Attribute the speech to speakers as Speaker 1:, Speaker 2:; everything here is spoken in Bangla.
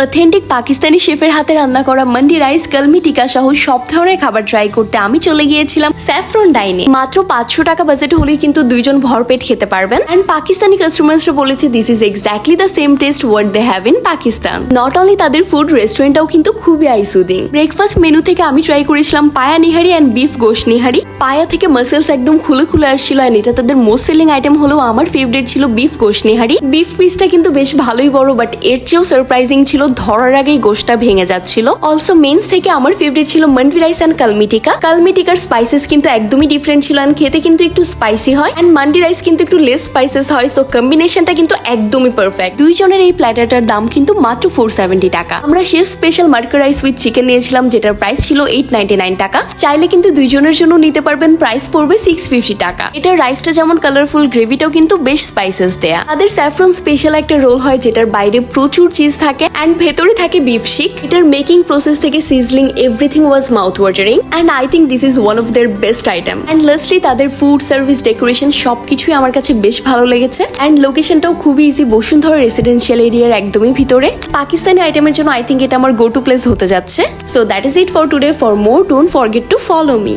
Speaker 1: অথেন্টিক পাকিস্তানি শেফের হাতে রান্না করা মান্ডি রাইস, কলমি টিকা সহ সব ধরনের খাবার ট্রাই করতে আমি চলে গিয়েছিলাম স্যাফরন ডাইনে। মাত্র 500 টাকা বাজেট হলেই কিন্তু দুইজন ভরপেট খেতে পারবেন। এন্ড পাকিস্তানি কাস্টমার্সরা বলেছে this is exactly the same taste what they have in Pakistan. Not only তাদের ফুড, রেস্টুরেন্টটাও কিন্তু খুবই আইসুদিং। ব্রেকফাস্ট মেনু থেকে আমি ট্রাই করেছিলাম পায়া নিহারি এন্ড বিফ গোশ নিহারি। পায়া থেকে মাসেলস একদম খুলে খুলে আসছিল এন্ড এটা তাদের মোস্ট সেলিং আইটেম হলো। আমার ফেভারিট ছিল বিফ গোশ নিহারি। বিফ পিসটা কিন্তু বেশ ভালোই বড়, বাট এর চেয়েও সারপ্রাইজিং ছিল ধরার আগেই গোশটা ভেঙে যাচ্ছিল। অলসো মেন্স থেকে আমার ফেভারিট ছিল মান্ডি রাইস এন্ড কলমি টিকা। কলমি টিকার স্পাইসেস কিন্তু একদমই ডিফারেন্ট ছিল এন্ড খেতে কিন্তু একটু স্পাইসি হয়, এন্ড মান্ডি রাইস কিন্তু একটু লেস স্পাইসেস হয়। সো কম্বিনেশনটা কিন্তু একদমই পারফেক্ট। দুইজনের এই প্ল্যাটারটার দাম কিন্তু মাত্র 470 টাকা। আমরা শেফ স্পেশাল মার্কা রাইস উইথ চিকেন নিয়েছিলাম, যেটার প্রাইস ছিল 899 টাকা। চাইলে কিন্তু দুইজনের জন্য নিতে পারবেন, প্রাইস পড়বে 650 টাকা। এটার রাইসটা যেমন কালারফুল, গ্রেভিটাও কিন্তু বেশ স্পাইসেস দেয়া। তাদের স্যাফরন স্পেশাল একটা রোল হয় যেটার বাইরে প্রচুর চিজ থাকে এন্ড ভেতরে থাকে বিফ শিক। এটার মেকিং প্রসেস থেকে sizzling everything was mouth watering and I think this is one of their best item. And lastly তাদের ফুড সার্ভিস, ডেকোরেশন সবকিছুই আমার কাছে বেশ ভালো লেগেছে। এন্ড লোকেশনটাও খুবই ইজি, বসুন্ধরা রেসিডেন্সিয়াল এরিয়ার একদমই ভিতরে। পাকিস্তানি আইটেমের জন্য আই থিঙ্ক এটা আমার গো টু প্লেস হতে যাচ্ছে। So that is it for today. For more don't forget to follow me.